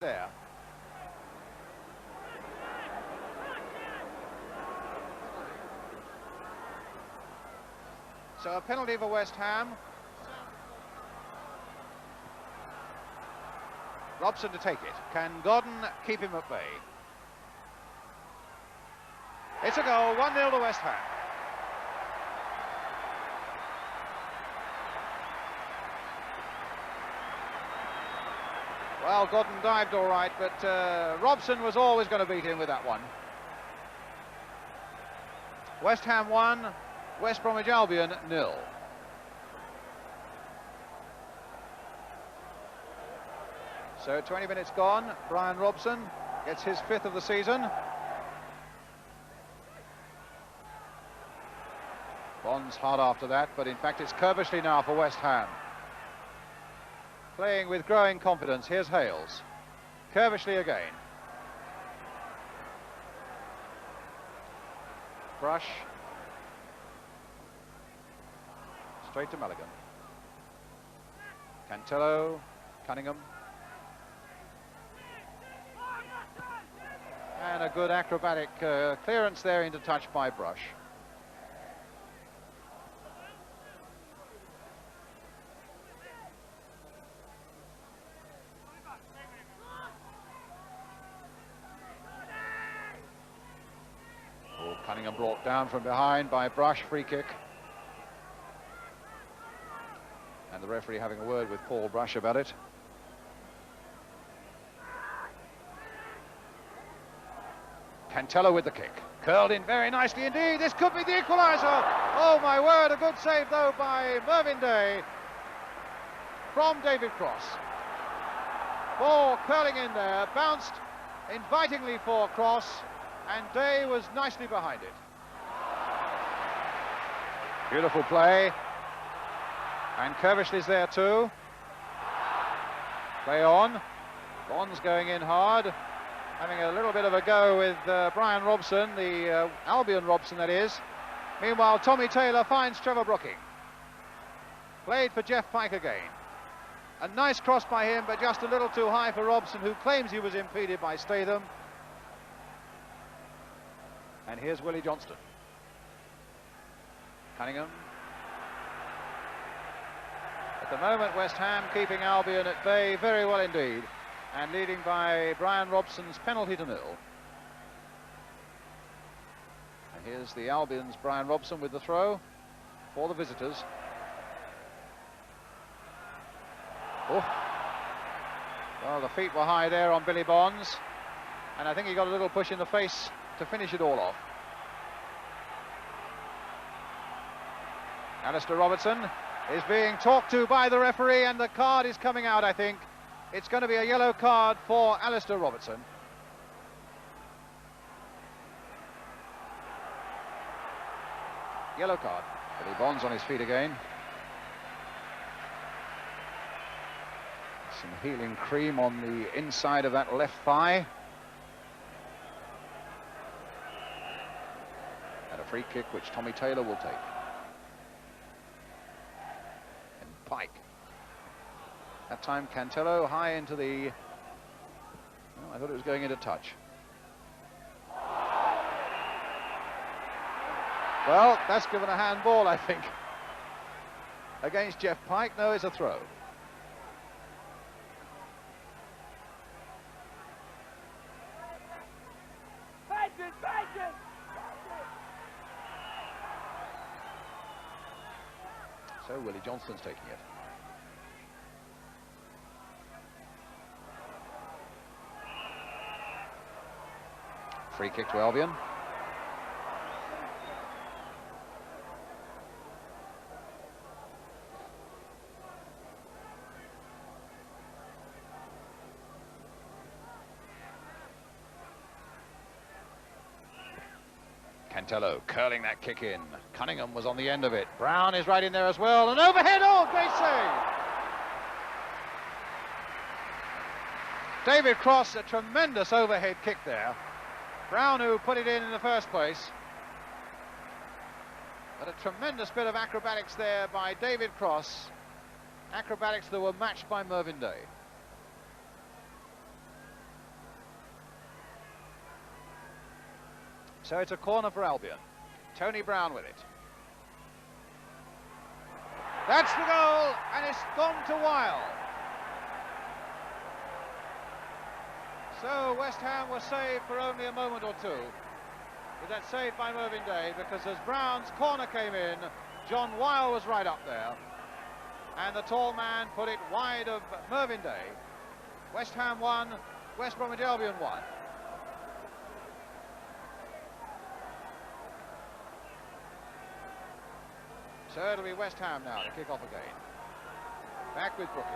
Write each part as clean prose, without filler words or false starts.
there. So a penalty for West Ham. Robson to take it. Can Gordon keep him at bay? It's a goal, 1-0 to West Ham. Well, Gordon dived all right, but Robson was always going to beat him with that one. West Ham 1, West Bromwich Albion 0. So 20 minutes gone. Brian Robson gets his 5th of the season. Bond's hard after that, but in fact it's Kerbishley now for West Ham. Playing with growing confidence. Here's Hales. Kerbishley again. Brush. Straight to Mulligan. Cantello. Cunningham. And a good acrobatic clearance there into touch by Brush. Oh, Cunningham brought down from behind by Brush, free kick. And the referee having a word with Paul Brush about it. Cantello with the kick. Curled in very nicely indeed. This could be the equaliser. Oh my word, a good save though by Mervyn Day from David Cross. Ball curling in there, bounced invitingly for Cross, and Day was nicely behind it. Beautiful play. And Kerbishley's there too. Play on. Bond's going in hard. Having a little bit of a go with Brian Robson, the Albion Robson that is. Meanwhile, Tommy Taylor finds Trevor Brooking. Played for Jeff Pike again. A nice cross by him, but just a little too high for Robson, who claims he was impeded by Statham. And here's Willie Johnston. Cunningham. At the moment, West Ham keeping Albion at bay very well indeed, and leading by Brian Robson's penalty to 0. And here's the Albion's Brian Robson with the throw for the visitors. Oh. Well, the feet were high there on Billy Bonds, and I think he got a little push in the face to finish it all off. Alistair Robertson is being talked to by the referee, and the card is coming out, I think. It's going to be a yellow card for Alistair Robertson. Yellow card. Billy Bonds on his feet again. Some healing cream on the inside of that left thigh. And a free kick which Tommy Taylor will take. And Pike. That time Cantello high into the... Oh, I thought it was going into touch. Well, that's given a handball, I think. Against Jeff Pike. No, it's a throw. So Willie Johnston's taking it. Free kick to Albion. Cantello curling that kick in. Cunningham was on the end of it. Brown is right in there as well. And overhead, oh, great save. David Cross, a tremendous overhead kick there. Brown who put it in the first place. But a tremendous bit of acrobatics there by David Cross. Acrobatics that were matched by Mervyn Day. So it's a corner for Albion. Tony Brown with it. That's the goal, and it's gone to Weil. So West Ham was saved for only a moment or two with that save by Mervyn Day, because as Brown's corner came in, John Weil was right up there, and the tall man put it wide of Mervyn Day. West Ham 1, West Bromwich Albion 1. So it'll be West Ham now to kick off again. Back with Brooking.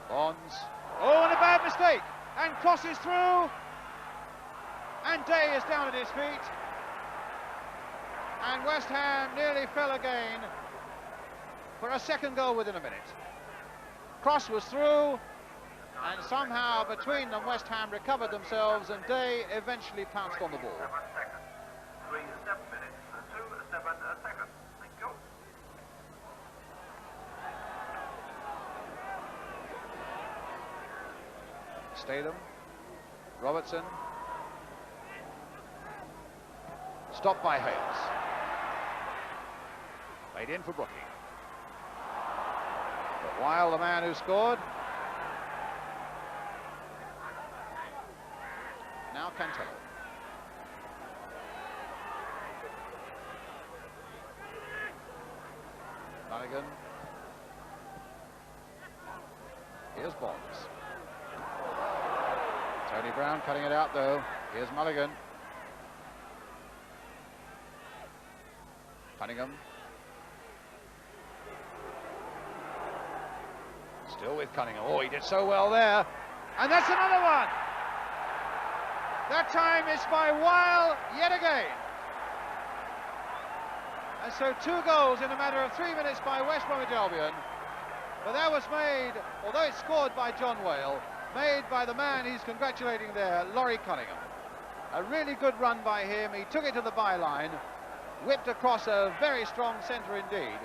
Bonds. Oh, and a bad mistake. And crosses through. And Day is down at his feet. And West Ham nearly fell again for a second goal within a minute. Cross was through. And somehow between them West Ham recovered themselves, and Day eventually pounced on the ball. 3 7 minutes, 2 7 seconds. Thank you. Statham, Robertson, stopped by Hales. Played in for Brooking. But Weil, the man who scored. Now Cantello. Mulligan. Here's Bonds. Tony Brown cutting it out though. Here's Mulligan. Cunningham. Still with Cunningham. Oh, he did so well there. And that's another one. That time it's by Weil yet again. And so 2 goals in a matter of 3 minutes by West Bromwich Albion. But that was made, although it's scored by John Whale, made by the man he's congratulating there, Laurie Cunningham. A really good run by him. He took it to the byline, whipped across a very strong centre indeed,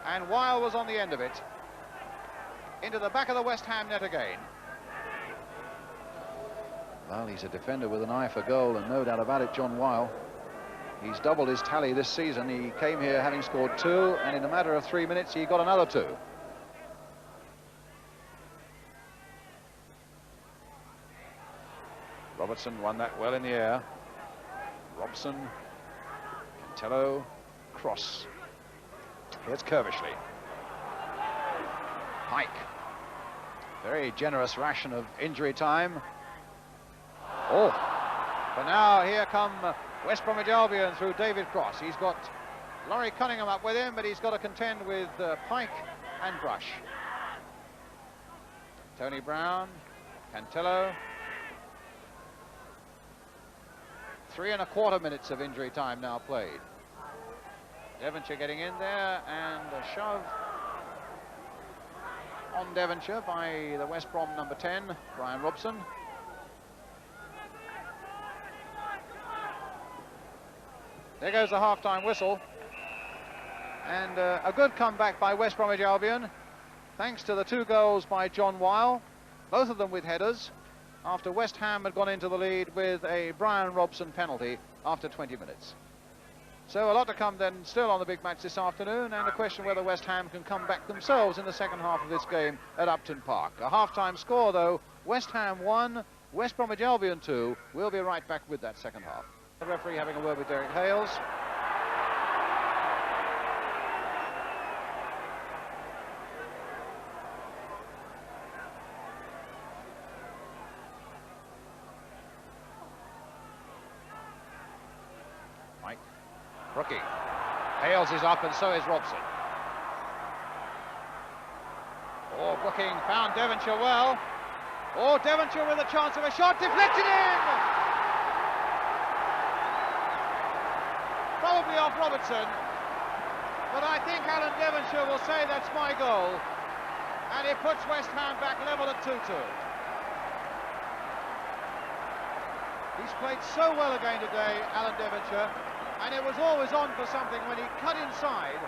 and Weil was on the end of it. Into the back of the West Ham net again. Well, he's a defender with an eye for goal, and no doubt about it, John Weil. He's doubled his tally this season. He came here having scored 2, and in a matter of 3 minutes he got another 2. Robertson won that well in the air. Robson, Cantello, cross. Here's Kervishley. Pike. Very generous ration of injury time. Oh, but now here come West Bromwich Albion through David Cross. He's got Laurie Cunningham up with him, but he's got to contend with Pike and Brush. Tony Brown, Cantello. 3 1/4 minutes of injury time now played. Devonshire getting in there, and a shove on Devonshire by the West Brom number 10, Brian Robson. There goes the half-time whistle. And a good comeback by West Bromwich Albion, thanks to the 2 goals by John Weil, both of them with headers, after West Ham had gone into the lead with a Brian Robson penalty after 20 minutes. So a lot to come then still on the big match this afternoon, and a question whether West Ham can come back themselves in the second half of this game at Upton Park. A half-time score though, West Ham 1, West Bromwich Albion 2. We'll be right back with that second half. The referee having a word with Derek Hales. Mike. Brooking. Hales is up and so is Robson. Oh, Brooking found Devonshire well. Oh, Devonshire with a chance of a shot, deflected in! Probably off Robertson, but I think Alan Devonshire will say that's my goal, and it puts West Ham back level at 2-2. He's played so well again today, Alan Devonshire, and it was always on for something when he cut inside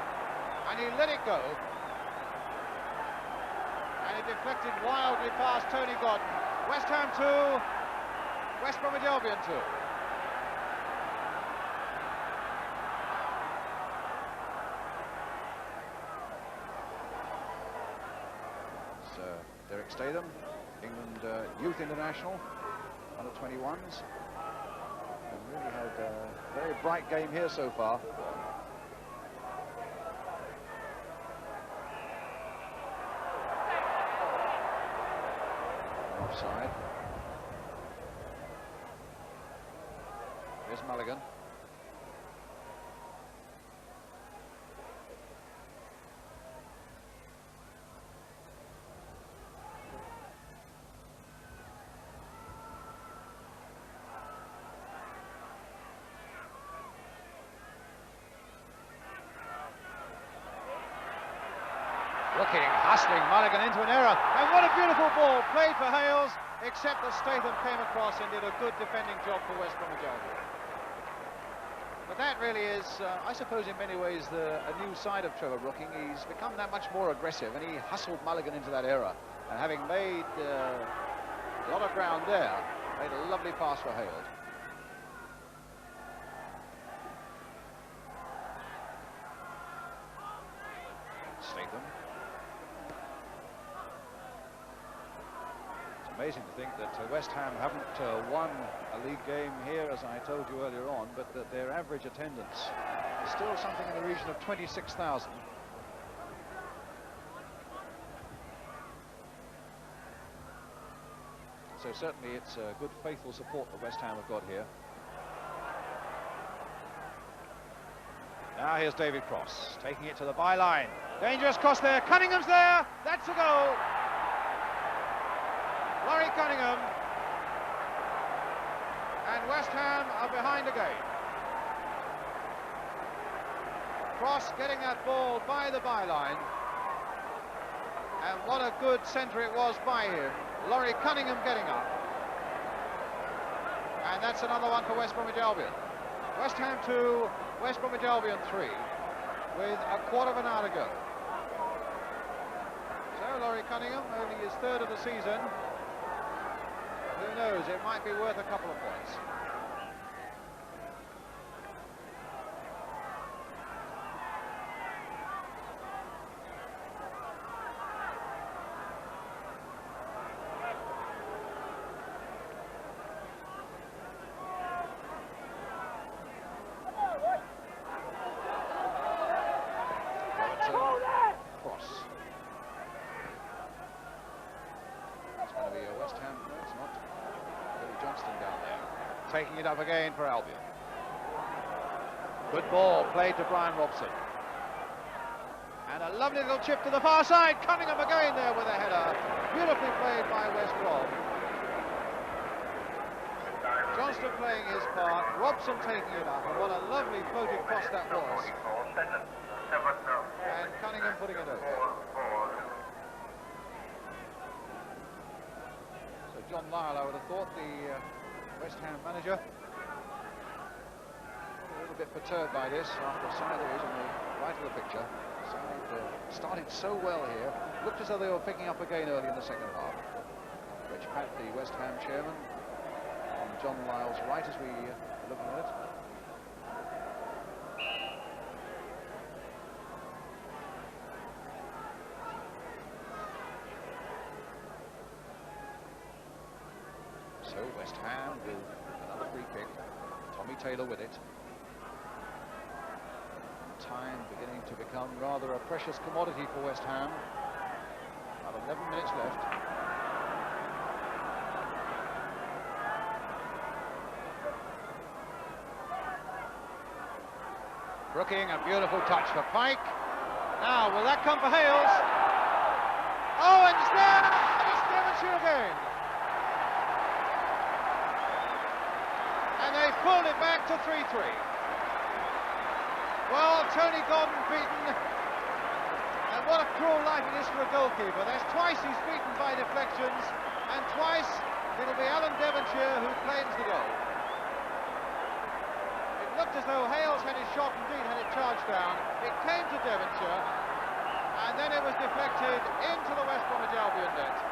and he let it go, and it deflected wildly past Tony Godden. West Ham 2, West Bromwich Albion 2. It's Derek Statham, England Youth International, under 21s. And really had a very bright game here so far. Offside. Here's Mulligan. Looking, hustling Mulligan into an error, and what a beautiful ball played for Hales, except that Statham came across and did a good defending job for West Bromwich Albion. But that really is, I suppose in many ways, a new side of Trevor Brooking. He's become that much more aggressive, and he hustled Mulligan into that error, and having made a lot of ground there, made a lovely pass for Hales. Statham. Amazing to think that West Ham haven't won a league game here, as I told you earlier on, but that their average attendance is still something in the region of 26,000. So certainly it's a good faithful support that West Ham have got here. Now here's David Cross, taking it to the byline. Dangerous cross there, Cunningham's there, that's a goal. Laurie Cunningham, and West Ham are behind again. Cross getting that ball by the byline, and what a good centre it was by him. Laurie Cunningham getting up, and that's another one for West Bromwich Albion. West Ham 2, West Bromwich Albion 3, with a quarter of an hour to go. So Laurie Cunningham, only his third of the season. Who knows, it might be worth a couple of points. Cross. It's going to be a West Ham, no it's not. Johnston down there, taking it up again for Albion. Good ball played to Brian Robson, and a lovely little chip to the far side. Cunningham again there with a header, beautifully played by West Brom. Johnston playing his part, Robson taking it up, and what a lovely floating cross that was, and Cunningham putting it over. John Lyle, I would have thought, the West Ham manager, a little bit perturbed by this after some of those on the right of the picture. Started so well here, looked as though they were picking up again early in the second half. Rich Pat, the West Ham chairman, on John Lyle's right as we look at it. So West Ham with another free kick. Tommy Taylor with it. Time beginning to become rather a precious commodity for West Ham. About 11 minutes left. Brooking, a beautiful touch for Pike. Now, will that come for Hales? Oh, and it's there! It's Devonshire again. And they pulled it back to 3-3. Well, Tony Gordon beaten, and what a cruel life it is for a goalkeeper. There's twice he's beaten by deflections, and twice it'll be Alan Devonshire who claims the goal. It looked as though Hales had his shot, indeed had it charged down. It came to Devonshire, and then it was deflected into the West Bromwich Albion net.